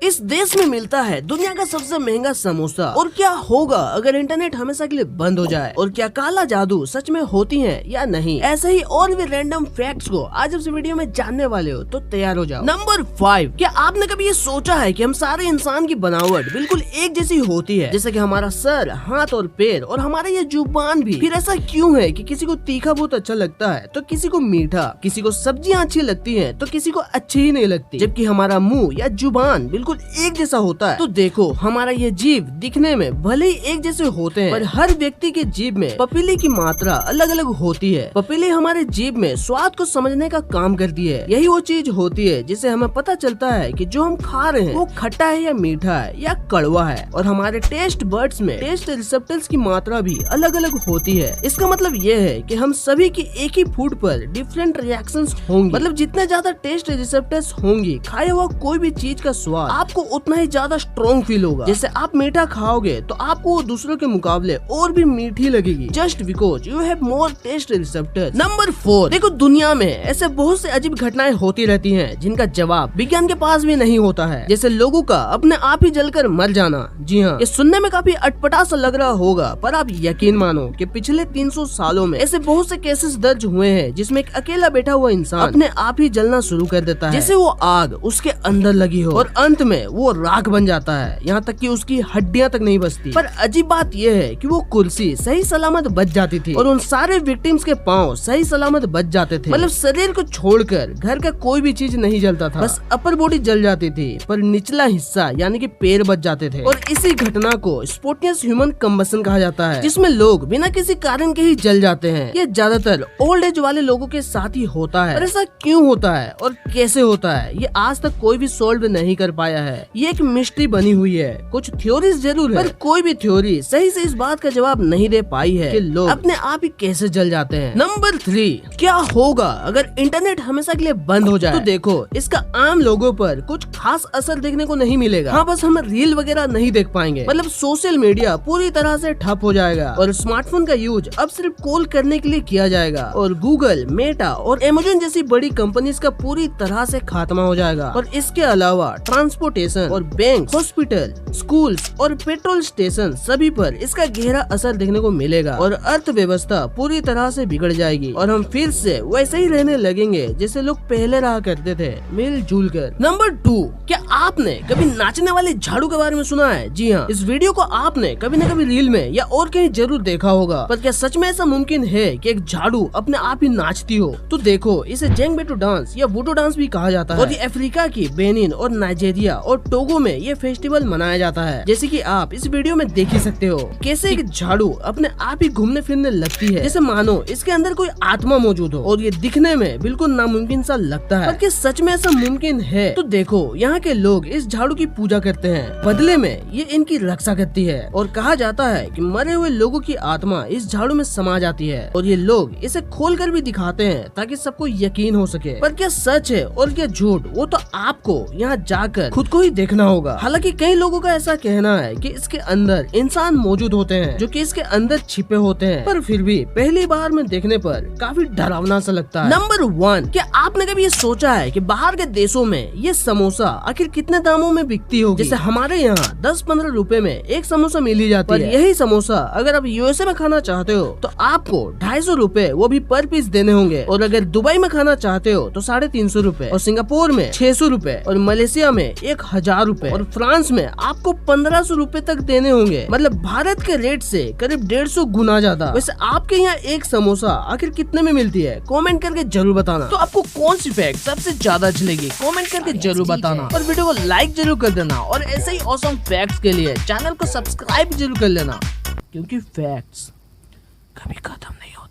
इस देश में मिलता है दुनिया का सबसे महंगा समोसा। और क्या होगा अगर इंटरनेट हमेशा के लिए बंद हो जाए? और क्या काला जादू सच में होती है या नहीं? ऐसे ही और भी रैंडम फैक्ट्स को आज इस वीडियो में जानने वाले हो, तो तैयार हो जाओ। नंबर 5, क्या आपने कभी ये सोचा है कि हम सारे इंसान की बनावट बिल्कुल एक जैसी होती है? जैसे कि हमारा सर, हाथ और पैर और हमारा ये जुबान भी। फिर ऐसा क्यों है कि किसी को तीखा बहुत अच्छा लगता है तो किसी को मीठा, किसी को सब्जियां अच्छी लगती हैं तो किसी को अच्छी ही नहीं लगती, जबकि हमारा मुंह या जुबान बिल्कुल एक जैसा होता है। तो देखो, हमारा ये जीभ दिखने में भले ही एक जैसे होते हैं, पर हर व्यक्ति के जीभ में पपीली की मात्रा अलग अलग होती है। पपीली हमारे जीभ में स्वाद को समझने का काम करती है। यही वो चीज होती है जिससे हमें पता चलता है कि जो हम खा रहे हैं वो खट्टा है या मीठा है या कड़वा है। और हमारे टेस्ट बर्ड्स में टेस्ट रिसेप्टर्स की मात्रा भी अलग अलग होती है। इसका मतलब ये है कि हम सभी की एक ही फूड पर डिफरेंट रिएक्शंस होंगी। मतलब जितने ज्यादा टेस्ट रिसेप्टर्स होंगी, खाए हुआ कोई भी चीज का स्वाद आपको उतना ही ज्यादा स्ट्रॉन्ग फील होगा। जैसे आप मीठा खाओगे तो आपको वो दूसरों के मुकाबले और भी मीठी लगेगी, just because you have more taste receptors. Number 4, देखो दुनिया में ऐसे बहुत से अजीब घटनाएं होती रहती हैं जिनका जवाब विज्ञान के पास भी नहीं होता है। जैसे लोगों का अपने आप ही जलकर मर जाना। जी हाँ, ये सुनने में काफी अटपटा सा लग रहा होगा, पर आप यकीन मानो कि पिछले 300 सालों में ऐसे बहुत से केसेस दर्ज हुए हैं जिसमें एक अकेला बैठा हुआ इंसान अपने आप ही जलना शुरू कर देता है, जैसे वो आग उसके अंदर लगी हो, और अंत में वो राख बन जाता है, यहाँ तक कि उसकी हड्डियां तक नहीं बचती। पर अजीब बात यह है कि वो कुर्सी सही सलामत बच जाती थी और उन सारे विक्टिम्स के पांव सही सलामत बच जाते थे। मतलब शरीर को छोड़कर घर का कोई भी चीज नहीं जलता था, बस अपर बॉडी जल जाती थी, पर निचला हिस्सा यानी कि पैर बच जाते थे। और इसी घटना को स्पॉन्टेनियस ह्यूमन कंबशन कहा जाता है, जिसमें लोग बिना किसी कारण के ही जल जाते हैं। ये ज्यादातर ओल्ड एज वाले लोगों के साथ ही होता है। पर ऐसा क्यों होता है और कैसे होता है, ये आज तक कोई भी सॉल्व नहीं कर पाया है। ये एक मिस्ट्री बनी हुई है। कुछ थ्योरीज जरूर है, पर कोई भी थ्योरी सही से इस बात का जवाब नहीं दे पाई है कि लोग अपने आप ही कैसे जल जाते हैं। नंबर 3, क्या होगा अगर इंटरनेट हमेशा के लिए बंद हो जाए? तो देखो, इसका आम लोगों पर कुछ खास असर देखने को नहीं मिलेगा। हाँ, बस हम रील वगैरह नहीं देख पाएंगे। मतलब सोशल मीडिया पूरी तरह से ठप हो जाएगा और स्मार्टफोन का यूज अब सिर्फ कॉल करने के लिए किया जाएगा। और गूगल, मेटा और अमेज़न जैसी बड़ी कंपनीज का पूरी तरह से खात्मा हो जाएगा। और इसके अलावा ट्रांसपोर्टेशन और बैंक, हॉस्पिटल, स्कूल्स और पेट्रोल स्टेशन सभी पर इसका गहरा असर देखने को मिलेगा और अर्थव्यवस्था पूरी तरह से बिगड़ जाएगी और हम फिर से वैसे ही रहने लगेंगे जैसे लोग पहले रहा करते थे, मिलजुल कर। नंबर 2, क्या आपने कभी नाचने वाले झाड़ू के बारे में सुना है? जी हाँ, इस वीडियो को आपने कभी न कभी रील में या और कहीं जरूर देखा होगा। पर क्या सच में ऐसा मुमकिन है कि एक झाड़ू अपने आप ही नाचती हो? तो देखो, इसे जेंगबेटू डांस या वुडू डांस भी कहा जाता है और ये अफ्रीका की बेनिन और नाइजीरिया और टोगो में ये फेस्टिवल मनाया जाता है। जैसे कि आप इस वीडियो में देख ही सकते हो कैसे एक झाड़ू अपने आप ही घूमने फिरने लगती है, जैसे मानो इसके अंदर कोई आत्मा मौजूद हो। और ये दिखने में बिल्कुल नामुमकिन सा लगता है, पर क्या सच में ऐसा मुमकिन है? तो देखो, यहाँ के लोग इस झाड़ू की पूजा करते हैं, बदले में ये इनकी रक्षा करती है और कहा जाता है कि मरे हुए लोगों की आत्मा इस झाड़ू में समा जाती है। और ये लोग इसे खोल कर भी दिखाते हैं ताकि सबको यकीन हो सके। पर क्या सच है और क्या झूठ, वो तो आपको यहाँ जाकर खुद को ही देखना होगा। हालांकि कई लोगों का ऐसा कहना है कि इसके अंदर इंसान मौजूद होते हैं जो कि इसके अंदर छिपे होते हैं, पर फिर भी पहली बार में देखने पर काफी डरावना सा लगता है। नंबर 1, क्या आपने कभी ये सोचा है कि बाहर के देशों में ये समोसा आखिर कितने दामों में बिकती होगी? जैसे हमारे यहाँ 10-15 रुपए में एक समोसा मिल ही जाती है। यही समोसा अगर आप यूएसए में खाना चाहते हो तो आपको 250 रुपए वो भी पर पीस देने होंगे। और अगर दुबई में खाना चाहते हो तो 350 रुपए, और सिंगापुर में 600 रुपए, और मलेशिया में 1000 रुपए, और फ्रांस में आपको 1500 रुपए तक देने होंगे। मतलब भारत के रेट से करीब 150 गुना ज्यादा। वैसे आपके यहाँ एक समोसा आखिर कितने में मिलती है? कमेंट करके जरूर बताना। तो आपको कौन सी फैक्ट सबसे ज्यादा अच्छी लगी? कमेंट करके जरूर बताना और वीडियो को लाइक जरूर कर देना। और ऐसे ही ऑसम फैक्ट्स के लिए चैनल को सब्सक्राइब जरूर कर लेना, क्योंकि फैक्ट्स कभी खत्म नहीं होते।